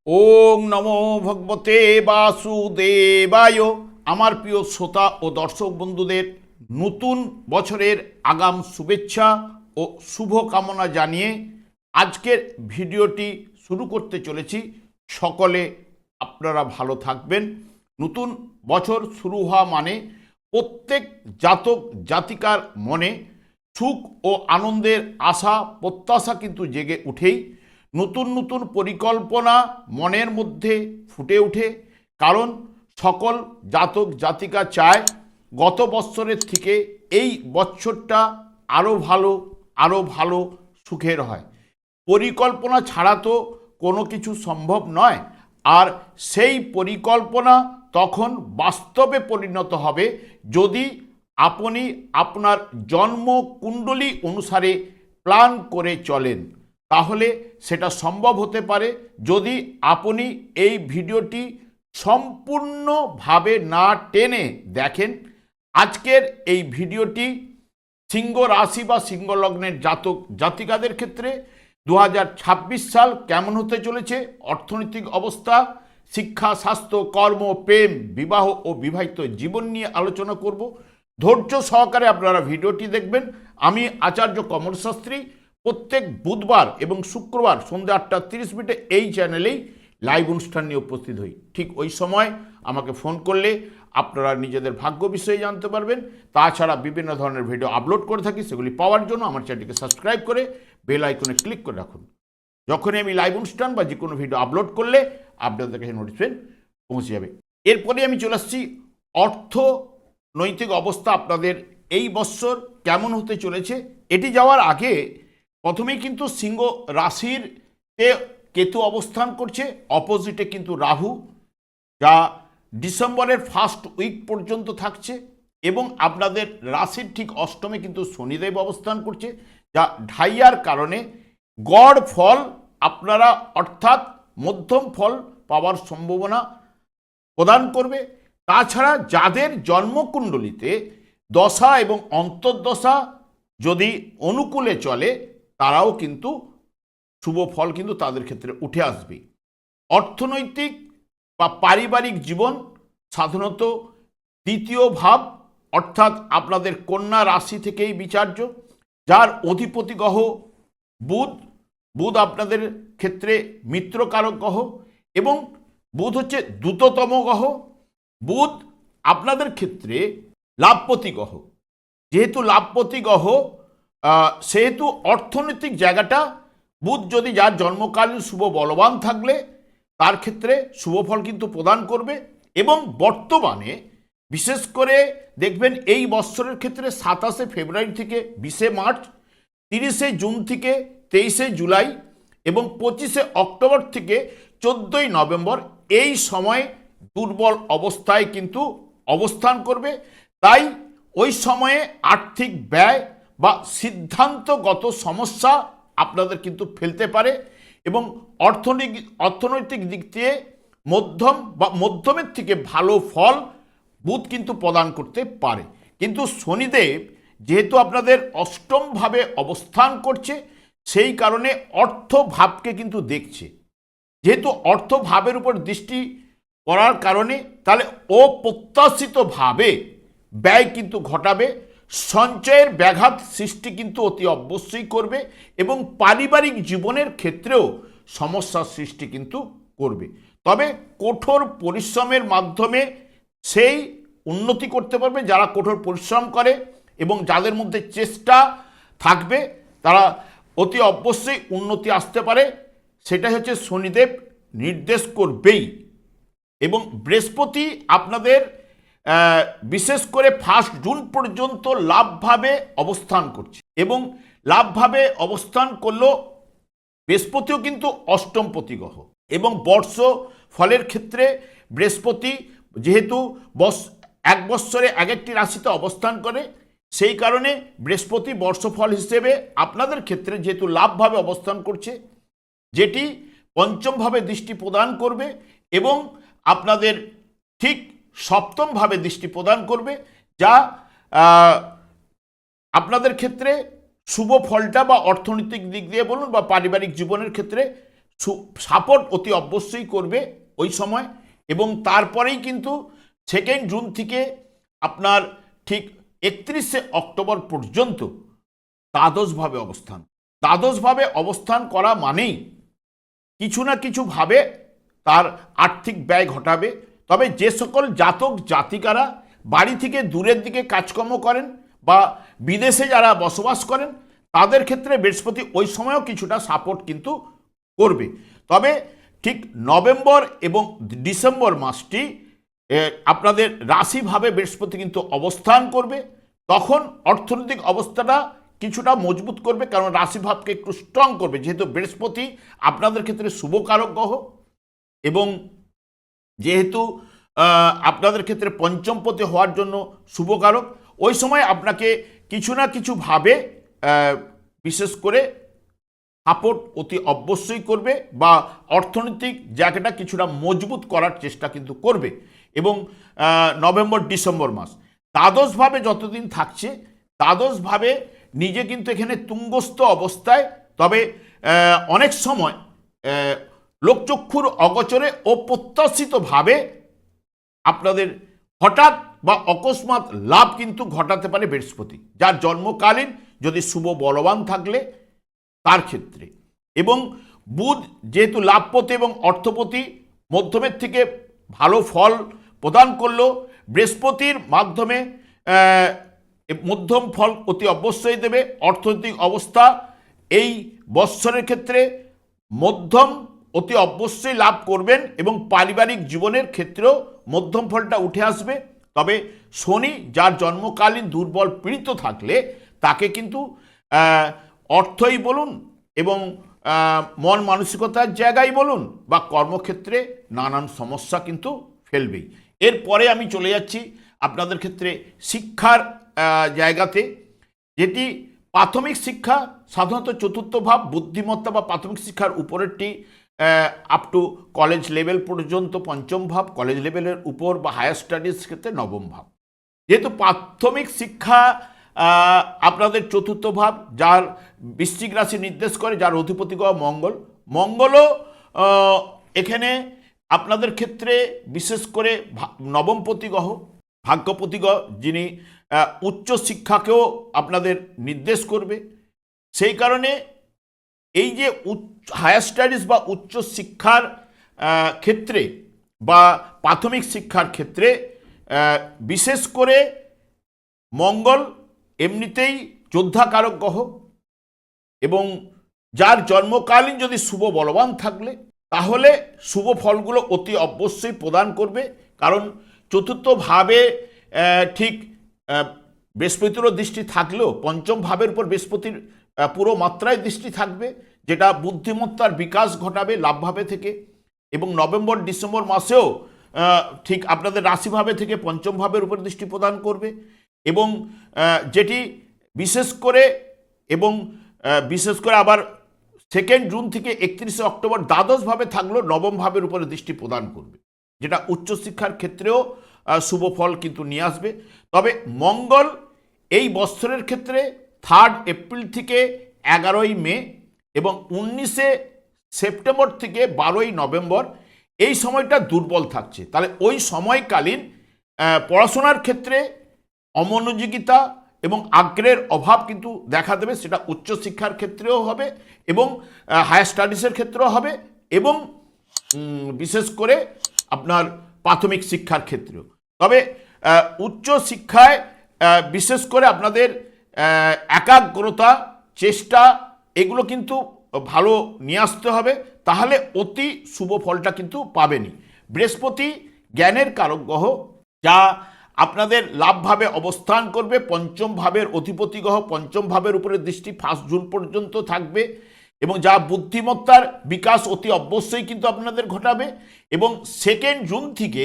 ওং নমো ভগবতে বাসুদেবায়। আমার প্রিয় শ্রোতা ও দর্শক বন্ধুদের নতুন বছরের আগাম শুভেচ্ছা ও শুভকামনা জানিয়ে আজকের ভিডিওটি শুরু করতে চলেছি। সকলে আপনারা ভালো থাকবেন। নতুন বছর শুরু হওয়া মানে প্রত্যেক জাতক জাতিকার মনে সুখ ও আনন্দের আশা প্রত্যাশা কিন্তু জেগে উঠেই নতুন নতুন পরিকল্পনা মনের মধ্যে ফুটে ওঠে। কারণ সকল জাতক জাতিকা চায় গত বৎসরের থেকে এই বৎসরটা আরও ভালো সুখের হয়। পরিকল্পনা ছাড়া তো কোনো কিছু সম্ভব নয়। আর সেই পরিকল্পনা তখন বাস্তবে পরিণত হবে যদি আপনি আপনার জন্মকুণ্ডলী অনুসারে প্ল্যান করে চলেন। তাহলে সেটা সম্ভব হতে পারে যদি আপনি এই ভিডিওটি সম্পূর্ণভাবে না টেনে দেখেন। আজকের এই ভিডিওটি সিংহ রাশি বা সিংহ লগ্নের জাতক জাতিকাদের ক্ষেত্রে 2026 সাল কেমন হতে চলেছে, অর্থনৈতিক অবস্থা, শিক্ষা, স্বাস্থ্য, কর্ম, প্রেম, বিবাহ ও বিবাহিত জীবন নিয়ে আলোচনা করব। ধৈর্য সহকারে আপনারা ভিডিওটি দেখবেন। আমি আচার্য কমল শাস্ত্রী প্রত্যেক বুধবার এবং শুক্রবার সন্ধ্যা 8:30 এই চ্যানেলেই লাইভ অনুষ্ঠান নিয়ে উপস্থিত হই। ঠিক ওই সময় আমাকে ফোন করলে আপনারা নিজেদের ভাগ্য বিষয়ে জানতে পারবেন। তাছাড়া বিভিন্ন ধরনের ভিডিও আপলোড করে থাকি, সেগুলি পাওয়ার জন্য আমার চ্যানেলটিকে সাবস্ক্রাইব করে বেল আইকনে ক্লিক করে রাখুন। যখনই আমি লাইভ অনুষ্ঠান বা যে কোনো ভিডিও আপলোড করলে আপনাদের কাছে নোটিফিকেশন পৌঁছে যাবে। এরপরে আমি চলে আসছি অর্থনৈতিক অবস্থা আপনাদের এই বৎসর কেমন হতে চলেছে। এটি যাওয়ার আগে প্রথমেই কিন্তু সিংহ রাশিতে কেতু অবস্থান করছে, অপোজিটে কিন্তু রাহু, যা ডিসেম্বরের ফার্স্ট উইক পর্যন্ত থাকছে। এবং আপনাদের রাশির ঠিক অষ্টমে কিন্তু শনিদেব অবস্থান করছে, যা ঢাইয়ার কারণে গড় ফল আপনারা অর্থাৎ মধ্যম ফল পাওয়ার সম্ভাবনা প্রদান করবে। তাছাড়া যাদের জন্মকুণ্ডলিতে দশা এবং অন্তর্দশা যদি অনুকূলে চলে তারাও কিন্তু শুভ ফল কিন্তু তাদের ক্ষেত্রে উঠে আসবে। অর্থনৈতিক বা পারিবারিক জীবন সাধারণত দ্বিতীয় ভাব অর্থাৎ আপনাদের কন্যা রাশি থেকেই বিচার্য, যার অধিপতি গ্রহ বুধ আপনাদের ক্ষেত্রে মিত্রকারক গ্রহ এবং বুধ হচ্ছে দ্রুততম গ্রহ। বুধ আপনাদের ক্ষেত্রে লাভপতি গ্রহ। যেহেতু লাভপতি গ্রহ সেহেতু অর্থনৈতিক জায়গাটা বুধ যদি যার জন্মকালীন শুভ বলবান থাকলে তার ক্ষেত্রে শুভ ফল কিন্তু প্রদান করবে। এবং বর্তমানে বিশেষ করে দেখবেন এই বৎসরের ক্ষেত্রে 27শে ফেব্রুয়ারি থেকে 20শে মার্চ, 30শে জুন থেকে 23শে জুলাই এবং 25শে অক্টোবর থেকে 14ই নভেম্বর এই সময় দুর্বল অবস্থায় কিন্তু অবস্থান করবে। তাই ওই সময়ে আর্থিক ব্যয় বা সিদ্ধান্তগত সমস্যা আপনাদের কিন্তু ফেলতে পারে এবং অর্থনৈতিক দিক দিয়ে মধ্যমের থেকে ভালো ফল বুধ কিন্তু প্রদান করতে পারে। কিন্তু শনিদেব যেহেতু আপনাদের অষ্টমভাবে অবস্থান করছে সেই কারণে অর্থ ভাবকে কিন্তু দেখছে। যেহেতু অর্থ ভাবের উপর দৃষ্টি করার কারণে তাহলে অপ্রত্যাশিতভাবে ব্যয় কিন্তু ঘটাবে, সঞ্চয়ের ব্যাঘাত সৃষ্টি কিন্তু অতি অবশ্যই করবে এবং পারিবারিক জীবনের ক্ষেত্রেও সমস্যার সৃষ্টি কিন্তু করবে। তবে কঠোর পরিশ্রমের মাধ্যমে সেই উন্নতি করতে পারবে যারা কঠোর পরিশ্রম করে এবং যাদের মধ্যে চেষ্টা থাকবে তারা অতি অবশ্যই উন্নতি আসতে পারে। সেটা হচ্ছে শনিদেব নির্দেশ করবেই। এবং বৃহস্পতি আপনাদের বিশেষ করে 1 জুন পর্যন্ত লাভভাবে অবস্থান করছে এবং লাভভাবে অবস্থান করলেও বৃহস্পতিও কিন্তু অষ্টমপতি গ্রহ এবং বর্ষ ফলের ক্ষেত্রে বৃহস্পতি যেহেতু এক বৎসরে এক একটি রাশিতে অবস্থান করে সেই কারণে বৃহস্পতি বর্ষফল হিসেবে আপনাদের ক্ষেত্রে যেহেতু লাভভাবে অবস্থান করছে, যেটি পঞ্চমভাবে দৃষ্টি প্রদান করবে এবং আপনাদের ঠিক সপ্তমভাবে দৃষ্টি প্রদান করবে, যা আপনাদের ক্ষেত্রে শুভ ফলটা বা অর্থনৈতিক দিক দিয়ে বলুন বা পারিবারিক জীবনের ক্ষেত্রে সাপোর্ট অতি অবশ্যই করবে ওই সময়। এবং তারপরেই কিন্তু 2 জুন থেকে আপনার ঠিক 31শে অক্টোবর পর্যন্ত দ্বাদশভাবে অবস্থান। দ্বাদশভাবে অবস্থান করা মানেই কিছু না কিছুভাবে তার আর্থিক ব্যয় ঘটাবে। তবে যে সকল জাতক জাতিকারা বাড়ি থেকে দূরের দিকে কাজকর্ম করেন বা বিদেশে যারা বসবাস করেন তাদের ক্ষেত্রে বৃহস্পতি ওই সময়ও কিছুটা সাপোর্ট কিন্তু করবে। তবে ঠিক নভেম্বর এবং ডিসেম্বর মাসটি আপনাদের রাশিভাবে বৃহস্পতি কিন্তু অবস্থান করবে। তখন অর্থনৈতিক অবস্থাটা কিছুটা মজবুত করবে, কারণ রাশিভাবকে একটু স্ট্রং করবে, যেহেতু বৃহস্পতি আপনাদের ক্ষেত্রে শুভকারক গ্রহ এবং যেহেতু আপনাদের ক্ষেত্রে পঞ্চমপতি হওয়ার জন্য শুভকারক। ওই সময় আপনাকে কিছু না কিছুভাবে বিশেষ করে সাপোর্ট অতি অবশ্যই করবে বা অর্থনৈতিক জায়গাটা কিছুটা মজবুত করার চেষ্টা কিন্তু করবে। এবং নভেম্বর ডিসেম্বর মাস দ্বাদশভাবে যতদিন থাকছে দ্বাদশভাবে নিজে কিন্তু এখানে তুঙ্গস্থ অবস্থায়, তবে অনেক সময় লোকচক্ষুর অগোচরে অপ্রত্যাশিতভাবে আপনাদের হঠাৎ বা অকস্মাৎ লাভ কিন্তু ঘটাতে পারে বৃহস্পতি, যার জন্মকালীন যদি শুভ বলবান থাকলে তার ক্ষেত্রে। এবং বুধ যেহেতু লাভপতি এবং অর্থপতি, মধ্যমের থেকে ভালো ফল প্রদান করলেও বৃহস্পতির মাধ্যমে মধ্যম ফল অতি অবশ্যই দেবে। অর্থনৈতিক অবস্থা এই বৎসরের ক্ষেত্রে মধ্যম অতি অবশ্যই লাভ করবেন এবং পারিবারিক জীবনের ক্ষেত্রেও মধ্যম ফলটা উঠে আসবে। তবে শনি যার জন্মকালীন দুর্বল পীড়িত থাকলে তাকে কিন্তু অর্থই বলুন এবং মন মানসিকতার জায়গায় বলুন বা কর্মক্ষেত্রে নানান সমস্যা কিন্তু ফেলবেই। এরপরে আমি চলে যাচ্ছি আপনাদের ক্ষেত্রে শিক্ষার জায়গাতে, যেটি প্রাথমিক শিক্ষা সাধারণত চতুর্থ ভাব, বুদ্ধিমত্তা বা প্রাথমিক শিক্ষার উপরেরটি আপ টু কলেজ লেভেল পর্যন্ত পঞ্চম ভাব, কলেজ লেভেলের উপর বা হায়ার স্টাডিজ ক্ষেত্রে নবম ভাব। যেহেতু প্রাথমিক শিক্ষা আপনাদের চতুর্থ ভাব, যার বৃশ্চিক রাশি নির্দেশ করে, যার অধিপতি গ্রহ মঙ্গল, মঙ্গলও এখানে আপনাদের ক্ষেত্রে বিশেষ করে নবমপতি গ্রহ, ভাগ্যপতি গ্রহ, যিনি উচ্চ শিক্ষাকেও আপনাদের নির্দেশ করবে। সেই কারণে এই যে হায়ার স্টাডিজ বা উচ্চ শিক্ষার ক্ষেত্রে বা প্রাথমিক শিক্ষার ক্ষেত্রে বিশেষ করে মঙ্গল এমনিতেই যোদ্ধাকারক গ্রহ এবং যার জন্মকালীন যদি শুভ বলবান থাকলে তাহলে শুভ ফলগুলো অতি অবশ্যই প্রদান করবে। কারণ চতুর্থ ভাবে ঠিক বৃহস্পতিরও দৃষ্টি থাকলেও পঞ্চম ভাবের উপর বৃহস্পতির পুরো মাত্রায় দৃষ্টি থাকবে, যেটা বুদ্ধিমত্তার বিকাশ ঘটাবে লাভভাবে থেকে। এবং নভেম্বর ডিসেম্বর মাসেও ঠিক আপনাদের রাশিভাবে থেকে পঞ্চম ভাবের উপর দৃষ্টি প্রদান করবে এবং যেটি বিশেষ করে আবার 2 জুন থেকে 31শে অক্টোবর দ্বাদশভাবে থাকলেও নবম ভাবের উপরে দৃষ্টি প্রদান করবে, যেটা উচ্চশিক্ষার ক্ষেত্রেও শুভ ফল কিন্তু নিয়ে আসবে। তবে মঙ্গল এই বৎসরের ক্ষেত্রে 3 এপ্রিল থেকে 11ই মে এবং 19শে সেপ্টেম্বর থেকে 12ই নভেম্বর এই সময়টা দুর্বল থাকছে। তাহলে ওই সময়কালীন পড়াশোনার ক্ষেত্রে অমনোযোগিতা এবং আগ্রহের অভাব কিন্তু দেখা দেবে, সেটা উচ্চশিক্ষার ক্ষেত্রেও হবে এবং হায়ার স্টাডিজের ক্ষেত্রেও হবে এবং বিশেষ করে আপনার প্রাথমিক শিক্ষার ক্ষেত্রেও। তবে উচ্চ শিক্ষায় বিশেষ করে আপনাদের একাগ্রতা, চেষ্টা এগুলো কিন্তু ভালো নিয়ে আসতে হবে, তাহলে অতি শুভ ফলটা কিন্তু পাবেনই। বৃহস্পতি জ্ঞানের কারক গ্রহ, যা আপনাদের লাভভাবে অবস্থান করবে। পঞ্চম ভাবের অধিপতি গ্রহ, পঞ্চম ভাবের উপরে দৃষ্টি 1 জুন পর্যন্ত থাকবে এবং যা বুদ্ধিমত্তার বিকাশ অতি অবশ্যই কিন্তু আপনাদের ঘটাবে। এবং 2 জুন থেকে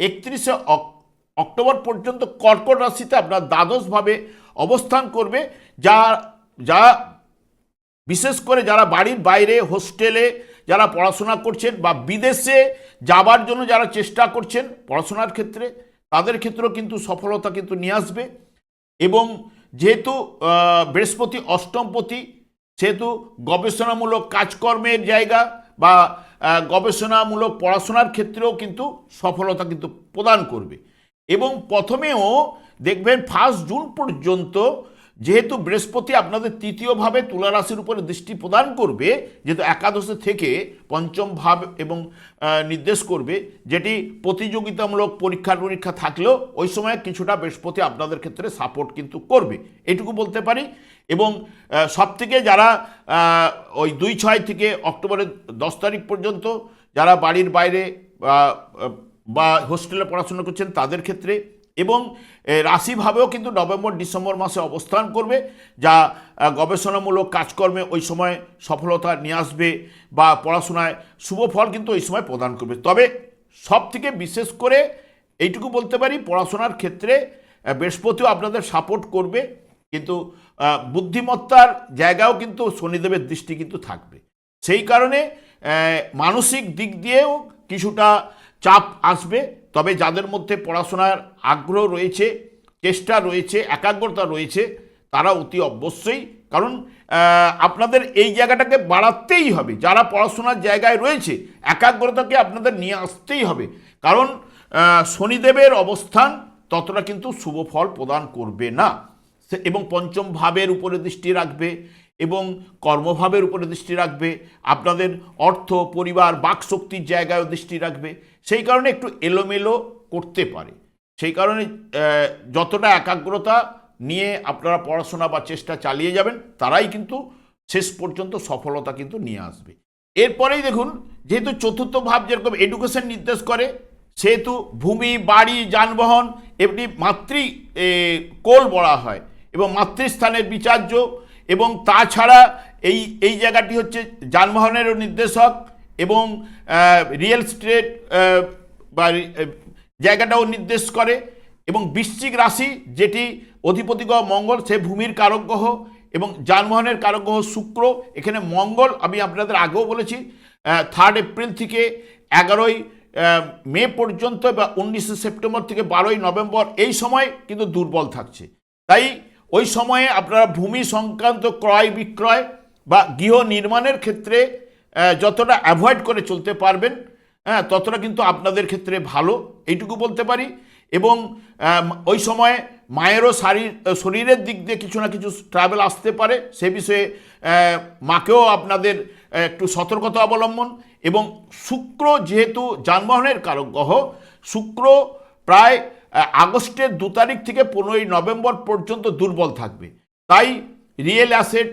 31শে অক্টোবর পর্যন্ত কর্কট রাশিতে আপনার দ্বাদশভাবে অবস্থান করবে, যা বিশেষ করে যারা বাড়ির বাইরে হোস্টেলে যারা পড়াশোনা করছেন বা বিদেশে যাবার জন্য যারা চেষ্টা করছেন পড়াশোনার ক্ষেত্রে, তাদের ক্ষেত্রেও কিন্তু সফলতা কিন্তু নিয়ে আসবে। এবং যেহেতু বৃহস্পতি অষ্টমপতি, সেহেতু গবেষণামূলক কাজকর্মের জায়গা বা গবেষণামূলক পড়াশোনার ক্ষেত্রেও কিন্তু সফলতা কিন্তু প্রদান করবে। এবং প্রথমেও দেখবেন 1 জুন পর্যন্ত যেহেতু বৃহস্পতি আপনাদের তৃতীয় ভাবে তুলা রাশির উপরে দৃষ্টি প্রদান করবে, যেহেতু একাদশে থেকে পঞ্চম ভাব এবং নির্দেশ করবে, যেটি প্রতিযোগিতামূলক পরীক্ষা থাকলেও ওই সময় কিছুটা বৃহস্পতি আপনাদের ক্ষেত্রে সাপোর্ট কিন্তু করবে, এটুকু বলতে পারি। এবং সবথেকে যারা ওই 2-6 থেকে অক্টোবরের 10 তারিখ পর্যন্ত যারা বাড়ির বাইরে বা হোস্টেলে পড়াশোনা করছেন তাদের ক্ষেত্রে, এবং রাশিভাবেও কিন্তু নভেম্বর ডিসেম্বর মাসে অবস্থান করবে, যা গবেষণামূলক কাজকর্মে ওই সময় সফলতা নিয়ে আসবে বা পড়াশোনায় শুভ ফল কিন্তু ওই সময় প্রদান করবে। তবে সব থেকে বিশেষ করে এইটুকু বলতে পারি, পড়াশোনার ক্ষেত্রে বৃহস্পতিও আপনাদের সাপোর্ট করবে, কিন্তু বুদ্ধিমত্তার জায়গাও কিন্তু শনিদেবের দৃষ্টি কিন্তু থাকবে। সেই কারণে মানসিক দিক দিয়েও কিছুটা চাপ আসবে। তবে যাদের মধ্যে পড়াশোনার আগ্রহ রয়েছে, চেষ্টা রয়েছে, একাগ্রতা রয়েছে, তারা অতি অবশ্যই, কারণ আপনাদের এই জায়গাটাকে বাড়াতেই হবে। যারা পড়াশোনার জায়গায় রয়েছে, একাগ্রতাকে আপনাদের নিয়ে আসতেই হবে, কারণ শনিদেবের অবস্থান ততটা কিন্তু শুভ ফল প্রদান করবে না। এবং পঞ্চম ভাবের উপরে দৃষ্টি রাখবে এবং কর্মভাবের উপরে দৃষ্টি রাখবে, আপনাদের অর্থ, পরিবার, বাকশক্তির জায়গায়ও দৃষ্টি রাখবে। সেই কারণে একটু এলোমেলো করতে পারে। সেই কারণে যতটা একাগ্রতা নিয়ে আপনারা পড়াশোনা বা চেষ্টা চালিয়ে যাবেন, তারাই কিন্তু শেষ পর্যন্ত সফলতা কিন্তু নিয়ে আসবে। এরপরেই দেখুন, যেহেতু চতুর্থ ভাব যেরকম এডুকেশন নির্দেশ করে, সেহেতু ভূমি, বাড়ি, যানবাহন এমনি মাতৃ কোল বলা হয় এবং মাতৃস্থানের বিচার্য, এবং তাছাড়া এই জায়গাটি হচ্ছে যানবাহনেরও নির্দেশক এবং রিয়েল এস্টেট বা জায়গাটাও নির্দেশ করে। এবং বৃশ্চিক রাশি যেটি অধিপতি গ্রহ মঙ্গল, সে ভূমির কারক গ্রহ এবং যানবাহনের কারক গ্রহ শুক্র। এখানে মঙ্গল আমি আপনাদের আগেও বলেছি 3 এপ্রিল থেকে 11 মে পর্যন্ত বা 19 সেপ্টেম্বর থেকে 12 নভেম্বর এই সময় কিন্তু দুর্বল থাকছে। তাই ওই সময়ে আপনারা ভূমি সংক্রান্ত ক্রয় বিক্রয় বা গৃহ নির্মাণের ক্ষেত্রে যতটা অ্যাভয়েড করে চলতে পারবেন, ততটা কিন্তু আপনাদের ক্ষেত্রে ভালো, এইটুকু বলতে পারি। এবং ওই সময় মায়েরও শরীরের দিক দিয়ে কিছু না কিছু ট্রাভেল আসতে পারে, সে বিষয়ে মাকেও আপনাদের একটু সতর্কতা অবলম্বন। এবং শুক্র যেহেতু যানবাহনের কারক গ্রহ, শুক্র প্রায় আগস্টের 2 তারিখ থেকে 15 নভেম্বর পর্যন্ত দুর্বল থাকবে। তাই রিয়েল অ্যাসেট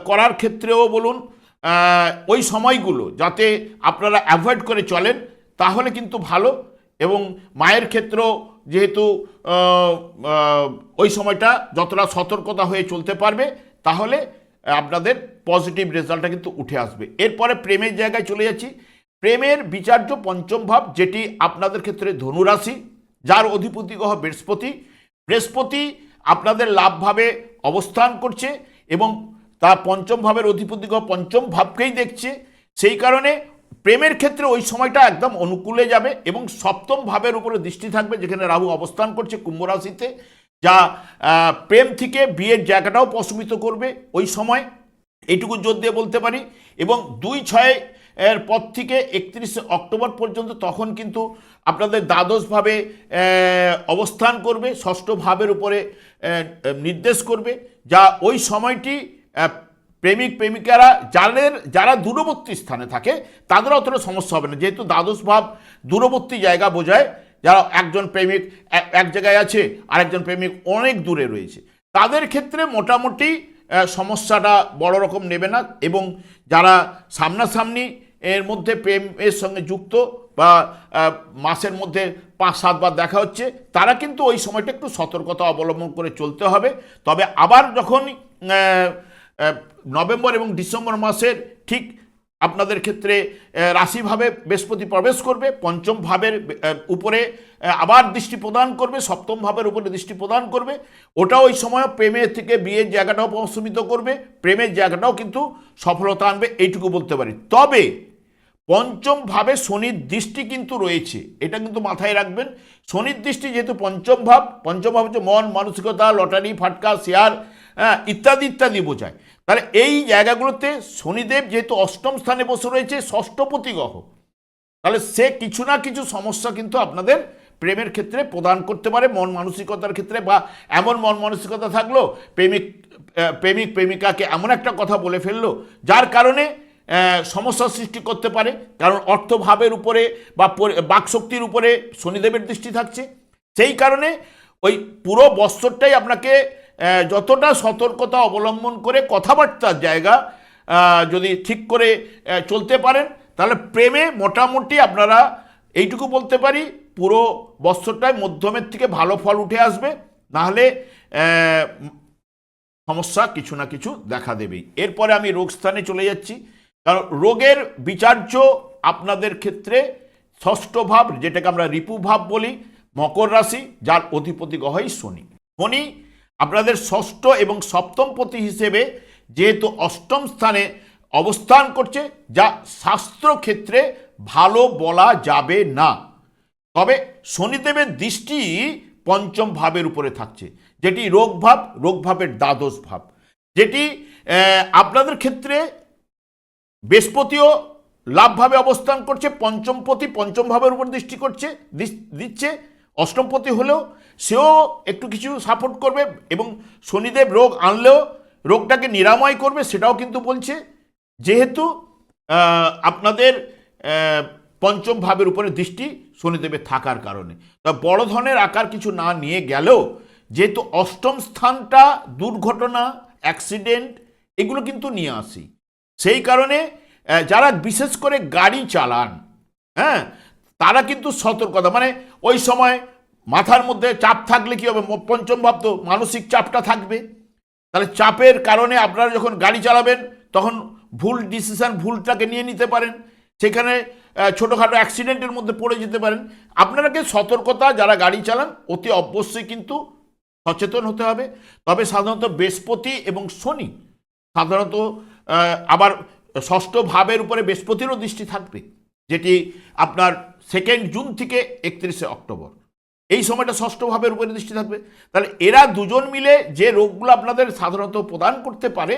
করার ক্ষেত্রেও বলুন, ওই সময়গুলো যাতে আপনারা অ্যাভয়েড করে চলেন, তাহলে কিন্তু ভালো। এবং মায়ের ক্ষেত্রেও যেহেতু ওই সময়টা যতটা সতর্কতা হয়ে চলতে পারবে, তাহলে আপনাদের পজিটিভ রেজাল্টটা কিন্তু উঠে আসবে। এরপরে প্রেমের জায়গায় চলে যাচ্ছি। প্রেমের বিচার্য পঞ্চম ভাব, যেটি আপনাদের ক্ষেত্রে ধনুরাশি, যার অধিপতি গ্রহ বৃহস্পতি আপনাদের লাভভাবে অবস্থান করছে এবং তার পঞ্চম ভাবের অধিপতি গ্রহ পঞ্চম ভাবকেই দেখছে। সেই কারণে প্রেমের ক্ষেত্রে ওই সময়টা একদম অনুকূলে যাবে এবং সপ্তম ভাবের উপরে দৃষ্টি থাকবে, যেখানে রাহু অবস্থান করছে কুম্ভ রাশিতে, যা প্রেম থেকে বিয়ের জায়গাটাও প্রশমিত করবে ওই সময়, এইটুকু জোর দিয়ে বলতে পারি। এবং 2-6 এর পর থেকে 31 অক্টোবর পর্যন্ত তখন কিন্তু আপনাদের দ্বাদশভাবে অবস্থান করবে, ষষ্ঠ ভাবের উপরে নির্দেশ করবে, যা ওই সময়টি প্রেমিক প্রেমিকারা যারা দূরবর্তী স্থানে থাকে তাদের অতটা সমস্যা হবে না, যেহেতু দ্বাদশ ভাব দূরবর্তী জায়গা বোঝায়। যারা একজন প্রেমিক এক জায়গায় আছে, আরেকজন প্রেমিক অনেক দূরে রয়েছে, তাদের ক্ষেত্রে মোটামুটি সমস্যাটা বড় রকম নেবে না। এবং যারা সামনাসামনি এর মধ্যে প্রেমের সঙ্গে যুক্ত বা মাসের মধ্যে 5-7 বার দেখা হচ্ছে, তারা কিন্তু ওই সময়টা একটু সতর্কতা অবলম্বন করে চলতে হবে। তবে আবার যখন নভেম্বর এবং ডিসেম্বর মাসের ঠিক আপনাদের ক্ষেত্রে রাশিভাবে বৃহস্পতি প্রবেশ করবে, পঞ্চম ভাবের উপরে আবার দৃষ্টি প্রদান করবে, সপ্তম ভাবের উপরে দৃষ্টি প্রদান করবে, ওটাও ওই সময় প্রেমের থেকে বিয়ের জায়গাটাও প্রশমিত করবে, প্রেমের জায়গাটাও কিন্তু সফলতা আনবে, এইটুকু বলতে পারি। তবে পঞ্চম ভাবে শনির দৃষ্টি কিন্তু রয়েছে, এটা কিন্তু মাথায় রাখবেন। শনির দৃষ্টি যেহেতু পঞ্চম ভাব হচ্ছে মন, মানসিকতা, লটারি, ফাটকা, শেয়ার ইত্যাদি ইত্যাদি বোঝায়। তাই তাহলে এই জায়গাগুলোতে শনিদেব যেহেতু অষ্টম স্থানে বসে রয়েছে ষষ্ঠপতি গ্রহ, তাহলে সে কিছু না কিছু সমস্যা কিন্তু আপনাদের প্রেমের ক্ষেত্রে প্রদান করতে পারে, মন মানসিকতার ক্ষেত্রে, বা এমন মন মানসিকতা থাকলো প্রেমিক প্রেমিকাকে এমন একটা কথা বলে ফেললো যার কারণে সমস্যার সৃষ্টি করতে পারে। কারণ অর্থভাবের উপরে বা বাকশক্তির উপরে শনিদেবের দৃষ্টি থাকছে। সেই কারণে ওই পুরো বৎসরটাই আপনাকে যতটা সতর্কতা অবলম্বন করে কথাবার্তার জায়গা যদি ঠিক করে চলতে পারেন, তাহলে প্রেমে মোটামুটি আপনারা এইটুকু বলতে পারি পুরো বৎসরটায় মধ্যমের থেকে ভালো ফল উঠে আসবে, নাহলে সমস্যা কিছু না কিছু দেখা দেবেই। এরপরে আমি রোগ স্থানে চলে যাচ্ছি, কারণ রোগের বিচার্য আপনাদের ক্ষেত্রে ষষ্ঠ ভাব, যেটাকে আমরা রিপু ভাব বলি, মকর রাশি, যার অধিপতি গ্রহই শনি। শনি আপনাদের ষষ্ঠ এবং সপ্তম পতি হিসেবে যেহেতু অষ্টম স্থানে অবস্থান করছে, যা শাস্ত্র ক্ষেত্রে ভালো বলা যাবে না। তবে শনিদেবের দৃষ্টি পঞ্চম ভাবের উপরে থাকছে, যেটি রোগ ভাবের দ্বাদশ ভাব, যেটি আপনাদের ক্ষেত্রে বৃহস্পতিও লাভভাবে অবস্থান করছে, পঞ্চমপতি পঞ্চম ভাবের উপর দৃষ্টি দিচ্ছে। অষ্টমপতি হলেও সেও একটু কিছু সাপোর্ট করবে, এবং শনিদেব রোগ আনলেও রোগটাকে নিরাময় করবে, সেটাও কিন্তু বলছে। যেহেতু আপনাদের পঞ্চম ভাবের উপরে দৃষ্টি শনিদেবের থাকার কারণে, তা বড় ধরনের আকার কিছু না নিয়ে গেলেও, যেহেতু অষ্টম স্থানটা দুর্ঘটনা, অ্যাক্সিডেন্ট এগুলো কিন্তু নিয়ে আসি, সেই কারণে যারা বিশেষ করে গাড়ি চালান, হ্যাঁ, তারা কিন্তু সতর্কতা, মানে ওই সময় মাথার মধ্যে চাপ থাকলে কি হবে, পঞ্চম ভাব তো মানসিক চাপটা থাকবে, তাহলে চাপের কারণে আপনারা যখন গাড়ি চালাবেন তখন ভুল ডিসিশন, ভুলটাকে নিয়ে নিতে পারেন, সেখানে ছোটোখাটো অ্যাক্সিডেন্টের মধ্যে পড়ে যেতে পারেন। আপনারাকে সতর্কতা, যারা গাড়ি চালান অতি অবশ্যই কিন্তু সচেতন হতে হবে। তবে সাধারণত বৃহস্পতি এবং শনি সাধারণত আবার ষষ্ঠ ভাবের উপরে বৃহস্পতিরও দৃষ্টি থাকবে, যেটি আপনার 2 জুন থেকে 31 অক্টোবর, এই সময়টা ষষ্ঠ ভাবের উপরে দৃষ্টি থাকবে। তাহলে এরা দুজন মিলে যে রোগগুলো আপনাদের সাধারণত প্রদান করতে পারে,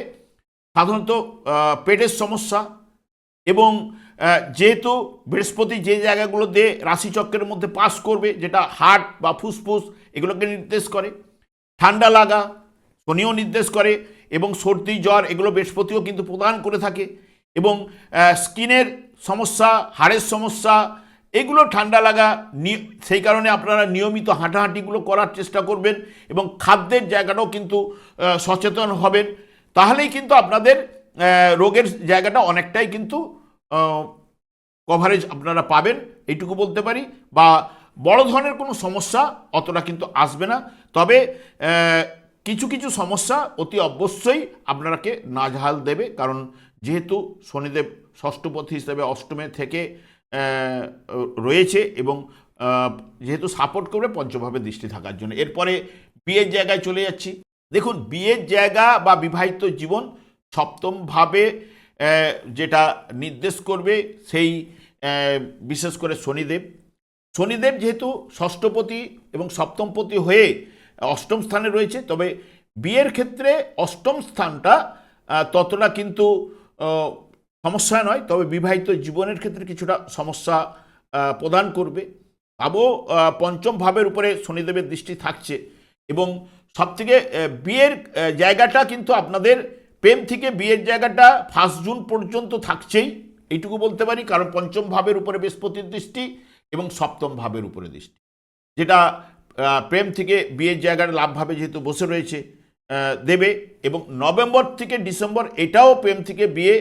সাধারণত পেটের সমস্যা, এবং যেহেতু বৃহস্পতি যে জায়গাগুলো দিয়ে রাশিচক্রের মধ্যে পাস করবে, যেটা হার্ট বা ফুসফুস এগুলোকে নির্দেশ করে, ঠান্ডা লাগা শনিও নির্দেশ করে, এবং সর্দি জ্বর এগুলো বৃহস্পতিও কিন্তু প্রদান করে থাকে, এবং স্কিনের সমস্যা, হাড়ের সমস্যা এগুলো ঠান্ডা লাগা, সেই কারণে আপনারা নিয়মিত হাঁটাহাঁটিগুলো করার চেষ্টা করবেন, এবং খাদ্যের জায়গাটাও কিন্তু সচেতন হবেন, তাহলেই কিন্তু আপনাদের রোগের জায়গাটা অনেকটাই কিন্তু কভারেজ আপনারা পাবেন, এইটুকু বলতে পারি। বা বড় ধরনের কোনো সমস্যা অতটা কিন্তু আসবে না। তবে কিছু কিছু সমস্যা অতি অবশ্যই আপনাকে নাজেহাল দেবে, কারণ যেহেতু শনিদেব ষষ্ঠপতি হিসেবে অষ্টমে থেকে রয়েছে, এবং যেহেতু সাপোর্ট করবে পঞ্চমভাবে দৃষ্টি থাকার জন্য। এরপরে বিয়ের জায়গায় চলে যাচ্ছি। দেখুন, বিয়ের জায়গা বা বিবাহিত জীবন সপ্তমভাবে যেটা নির্দেশ করবে, সেই বিশেষ করে শনিদেব যেহেতু ষষ্ঠপতি এবং সপ্তমপতি হয়ে অষ্টম স্থানে রয়েছে, তবে বিয়ের ক্ষেত্রে অষ্টম স্থানটা ততটা কিন্তু সমস্যা নয়, তবে বিবাহিত জীবনের ক্ষেত্রে কিছুটা সমস্যা প্রদান করবে। আবও পঞ্চম ভাবের উপরে শনিদেবের দৃষ্টি থাকছে, এবং সবথেকে বিয়ের জায়গাটা কিন্তু আপনাদের প্রেম থেকে বিয়ের জায়গাটা 1 জুন পর্যন্ত থাকছেই, এইটুকু বলতে পারি, কারণ পঞ্চম ভাবের উপরে বৃহস্পতির দৃষ্টি এবং সপ্তম ভাবের উপরে দৃষ্টি, যেটা প্রেম থেকে বিয়ের জায়গাটা লাভভাবে যেহেতু বসে রয়েছে দেবে, এবং নভেম্বর থেকে ডিসেম্বর এটাও প্রেম থেকে বিয়ে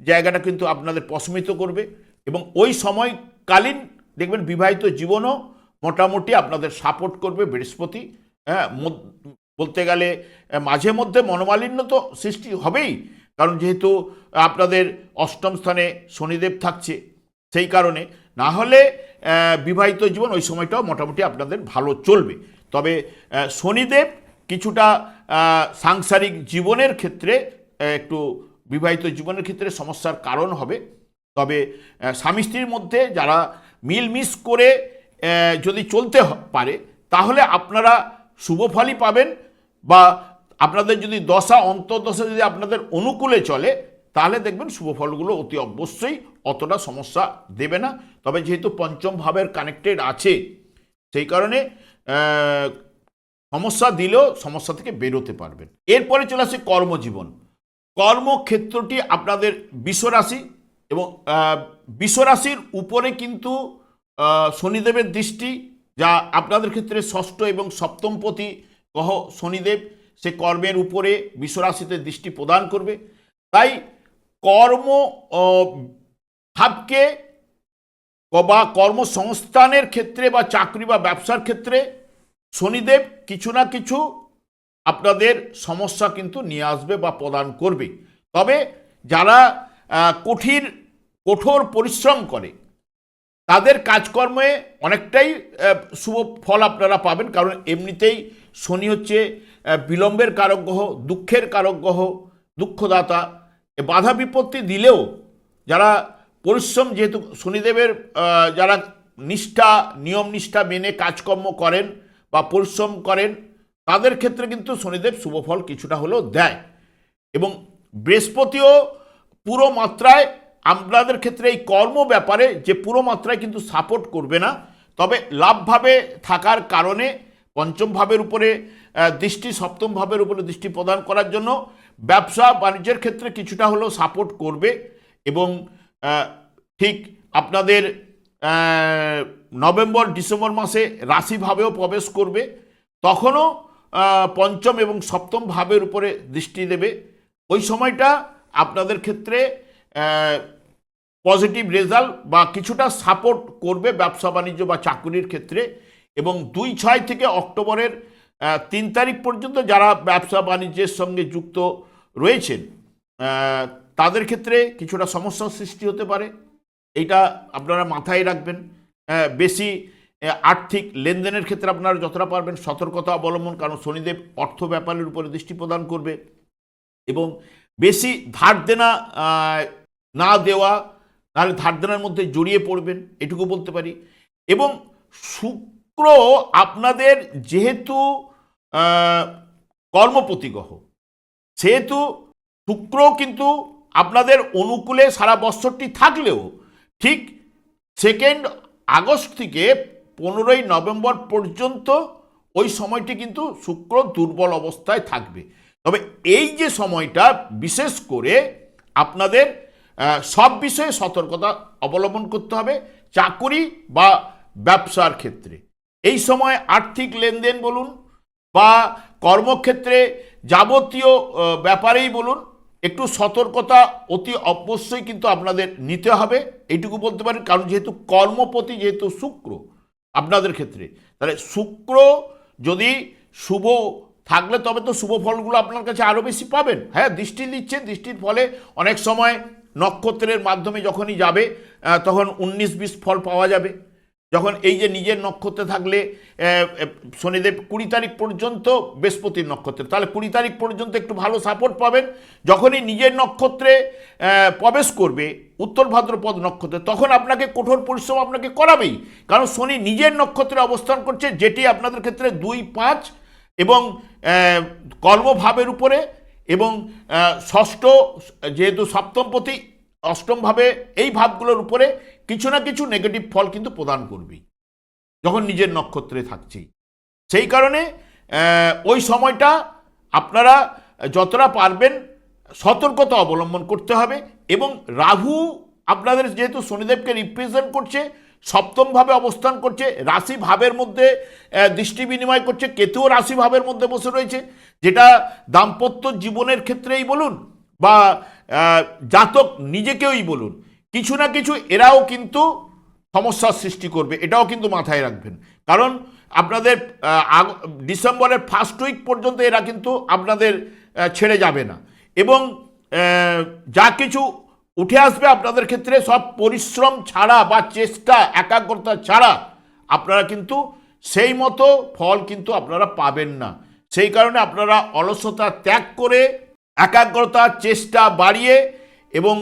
জায়গাটা কিন্তু আপনাদের প্রশমিত করবে, এবং ওই সময়কালীন দেখবেন বিবাহিত জীবনও মোটামুটি আপনাদের সাপোর্ট করবে বৃহস্পতি। হ্যাঁ, বলতে গেলে মাঝে মধ্যে মনোমালিন্য তো সৃষ্টি হবেই, কারণ যেহেতু আপনাদের অষ্টম স্থানে শনিদেব থাকছে, সেই কারণে না হলে বিবাহিত জীবন ওই সময়টাও মোটামুটি আপনাদের ভালো চলবে। তবে শনিদেব কিছুটা সাংসারিক জীবনের ক্ষেত্রে একটু বিবাহিত জীবনের ক্ষেত্রে সমস্যার কারণ হবে। তবে স্বামী স্ত্রীর মধ্যে যারা মিলমিশ করে যদি চলতে পারে, তাহলে আপনারা শুভ ফলই পাবেন, বা আপনাদের যদি দশা অন্তর্দশা যদি আপনাদের অনুকূলে চলে, তাহলে দেখবেন শুভ ফলগুলো অতি অবশ্যই অতটা সমস্যা দেবে না। তবে যেহেতু পঞ্চম ভাবের কানেক্টেড আছে, সেই কারণে সমস্যা দিলেও সমস্যা থেকে বেরোতে পারবেন। এরপরে চলে আসে কর্মজীবন। কর্মক্ষেত্রটি আপনাদের বিশ্বরাশি, এবং বিশ্বরাশির উপরে কিন্তু শনিদেবের দৃষ্টি, যা আপনাদের ক্ষেত্রে ষষ্ঠ এবং সপ্তমপতি গ্রহ শনিদেব, সে কর্মের উপরে বিশ্বরাশিতে দৃষ্টি প্রদান করবে। তাই কর্ম ভাবকে বা কর্মসংস্থানের ক্ষেত্রে বা চাকরি বা ব্যবসার ক্ষেত্রে শনিদেব কিছু না কিছু আপনাদের সমস্যা কিন্তু নিয়ে আসবে বা প্রদান করবে। তবে যারা কঠোর পরিশ্রম করে তাদের কাজকর্মে অনেকটাই শুভ ফল আপনারা পাবেন, কারণ এমনিতেই শনি হচ্ছে বিলম্বের কারক গ্রহ, দুঃখের কারক গ্রহ, দুঃখদাতা। বাধা বিপত্তি দিলেও যারা পরিশ্রম, যেহেতু শনিদেবের যারা নিষ্ঠা নিয়ম নিষ্ঠা মেনে কাজকর্ম করেন বা পরিশ্রম করেন, তাদের ক্ষেত্রে কিন্তু শনিদেব শুভফল কিছুটা হলেও দেয়। এবং বৃহস্পতিও পুরো মাত্রায় আপনাদের ক্ষেত্রে এই কর্ম ব্যাপারে যে পুরো মাত্রায় কিন্তু সাপোর্ট করবে না, তবে লাভভাবে থাকার কারণে পঞ্চম ভাবের উপরে দৃষ্টি, সপ্তম ভাবের উপরে দৃষ্টি প্রদান করার জন্য ব্যবসা বাণিজ্যের ক্ষেত্রে কিছুটা হলেও সাপোর্ট করবে। এবং ঠিক আপনাদের নভেম্বর ডিসেম্বর মাসে রাশিভাবেও প্রবেশ করবে, তখনও পঞ্চম এবং সপ্তম ভাবের উপরে দৃষ্টি দেবে। ওই সময়টা আপনাদের ক্ষেত্রে পজিটিভ রেজাল্ট বা কিছুটা সাপোর্ট করবে ব্যবসা বাণিজ্য বা চাকুরির ক্ষেত্রে। এবং 2-6 থেকে অক্টোবরের 3 তারিখ পর্যন্ত যারা ব্যবসা বাণিজ্যের সঙ্গে যুক্ত রয়েছেন, তাদের ক্ষেত্রে কিছুটা সমস্যার সৃষ্টি হতে পারে, এইটা আপনারা মাথায় রাখবেন। বেশি আর্থিক লেনদেনের ক্ষেত্রে আপনারা যতটা পারবেন সতর্কতা অবলম্বন, কারণ শনিদেব অর্থ ব্যাপারের উপরে দৃষ্টি প্রদান করবে। এবং বেশি ধার দেনা না দেওয়া, তাহলে ধার দেনার মধ্যে জড়িয়ে পড়বেন, এটুকু বলতে পারি। এবং শুক্র আপনাদের যেহেতু কর্মপতি গ্রহ, সেহেতু শুক্র কিন্তু আপনাদের অনুকূলে সারা বছরটি থাকলেও ঠিক 2 আগস্ট থেকে 15 নভেম্বর পর্যন্ত ওই সময়টি কিন্তু শুক্র দুর্বল অবস্থায় থাকবে। তবে এই যে সময়টা বিশেষ করে আপনাদের সব বিষয়ে সতর্কতা অবলম্বন করতে হবে। চাকুরি বা ব্যবসার ক্ষেত্রে এই সময় আর্থিক লেনদেন বলুন বা কর্মক্ষেত্রে যাবতীয় ব্যাপারেই বলুন, একটু সতর্কতা অতি অবশ্যই কিন্তু আপনাদের নিতে হবে, এইটুকু বলতে পারেন। কারণ যেহেতু কর্মপতি, যেহেতু শুক্র আপনাদের ক্ষেত্রে, তাহলে শুক্র যদি শুভ থাকলে তবে তো শুভ ফলগুলো আপনার কাছে আরও বেশি পাবেন। হ্যাঁ, দৃষ্টি দিচ্ছেন, দৃষ্টির ফলে অনেক সময় নক্ষত্রের মাধ্যমে যখনই যাবে তখন 19-20 ফল পাওয়া যাবে। যখন এই যে নিজের নক্ষত্রে থাকলে শনিদেব 20 তারিখ পর্যন্ত বৃহস্পতির নক্ষত্রে, তাহলে 20 তারিখ পর্যন্ত একটু ভালো সাপোর্ট পাবেন। যখনই নিজের নক্ষত্রে প্রবেশ করবে উত্তর ভাদ্রপদ নক্ষত্রে, তখন আপনাকে কঠোর পরিশ্রম আপনাকে করাবেই, কারণ শনি নিজের নক্ষত্রে অবস্থান করছে, যেটি আপনাদের ক্ষেত্রে 2-5 এবং কর্মভাবের উপরে, এবং ষষ্ঠ যেহেতু সপ্তমপতি অষ্টমভাবে, এই ভাবগুলোর উপরে কিছু না কিছু নেগেটিভ ফল কিন্তু প্রদান করবেই যখন নিজের নক্ষত্রে থাকছেই। সেই কারণে ওই সময়টা আপনারা যতটা পারবেন সতর্কতা অবলম্বন করতে হবে। এবং রাহু আপনাদের যেহেতু শনিদেবকে রিপ্রেজেন্ট করছে, সপ্তমভাবে অবস্থান করছে, রাশি ভাবের মধ্যে দৃষ্টি বিনিময় করছে, কেতুও রাশি ভাবের মধ্যে বসে রয়েছে, যেটা দাম্পত্য জীবনের ক্ষেত্রেই বলুন বা জাতক নিজেকেই বলুন, কিছু না কিছু এরাও কিন্তু সমস্যার সৃষ্টি করবে, এটাও কিন্তু মাথায় রাখবেন। কারণ আপনাদের ডিসেম্বরের ফার্স্ট উইক পর্যন্ত এরা কিন্তু আপনাদের ছেড়ে যাবে না। এবং যা কিছু উঠে আসবে আপনাদের ক্ষেত্রে সব পরিশ্রম ছাড়া বা চেষ্টা একাগ্রতা ছাড়া আপনারা কিন্তু সেই মতো ফল কিন্তু আপনারা পাবেন না। সেই কারণে আপনারা অলসতা ত্যাগ করে একাগ্রতা চেষ্টা বাড়িয়ে এবং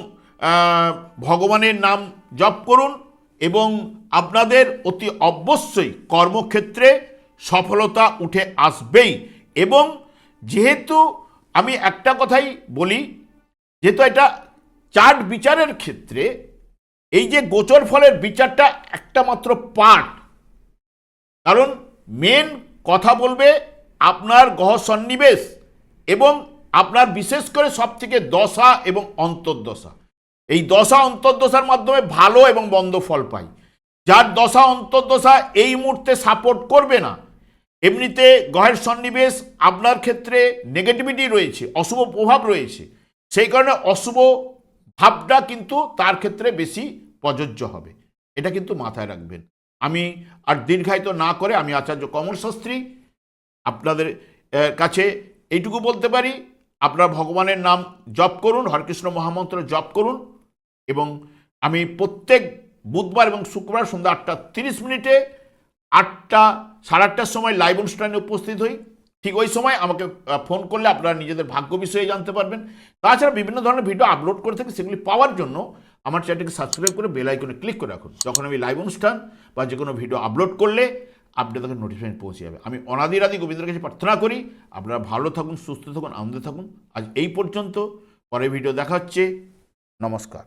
ভগবানের নাম জপ করুন, এবং আপনাদের অতি অবশ্যই কর্মক্ষেত্রে সফলতা উঠে আসবেই। এবং যেহেতু আমি একটা কথাই বলি, যেহেতু এটা চার্ট বিচারের ক্ষেত্রে এই যে গোচর ফলের বিচারটা একটা মাত্র পার্ট, কারণ মেন কথা বলবে আপনার গ্রহ সন্নিবেশ এবং আপনার বিশেষ করে সব থেকে দশা এবং অন্তর্দশা। এই দশা অন্তর্দশার মাধ্যমে ভালো এবং মন্দ ফল পাই। যার দশা অন্তর্দশা এই মুহূর্তে সাপোর্ট করবে না, এমনিতে গ্রহের সন্নিবেশ আপনার ক্ষেত্রে নেগেটিভিটি রয়েছে, অশুভ প্রভাব রয়েছে, সেই কারণে অশুভ ভাবটা কিন্তু তার ক্ষেত্রে বেশি প্রযোজ্য হবে। এটা কিন্তু মাথায় রাখবেন। আমি আর দীর্ঘায়িত না করে আমি আচার্য কমল শাস্ত্রী আপনাদের কাছে এইটুকু বলতে পারি, আপনারা ভগবানের নাম জপ করুন, হরেকৃষ্ণ মহামন্ত্র জপ করুন। এবং আমি প্রত্যেক বুধবার এবং শুক্রবার সন্ধ্যা 8:30 সাড়ে 8টার সময় লাইভ অনুষ্ঠানে উপস্থিত হই। ঠিক ওই সময় আমাকে ফোন করলে আপনারা নিজেদের ভাগ্য বিষয়ে জানতে পারবেন। তাছাড়া বিভিন্ন ধরনের ভিডিও আপলোড করে থাকি, সেগুলি পাওয়ার জন্য আমার চ্যানেলকে সাবস্ক্রাইব করে বেল আইকনে ক্লিক করে রাখুন। যখন আমি লাইভ অনুষ্ঠান বা যে কোনো ভিডিও আপলোড করলে আপনাদের নোটিফিকেশন পৌঁছে যাবে। আমি অনাদিরাদি গোবিন্দের কাছে প্রার্থনা করি আপনারা ভালো থাকুন, সুস্থ থাকুন, আনন্দে থাকুন। আজ এই পর্যন্ত, পরে ভিডিও দেখা হচ্ছে। নমস্কার।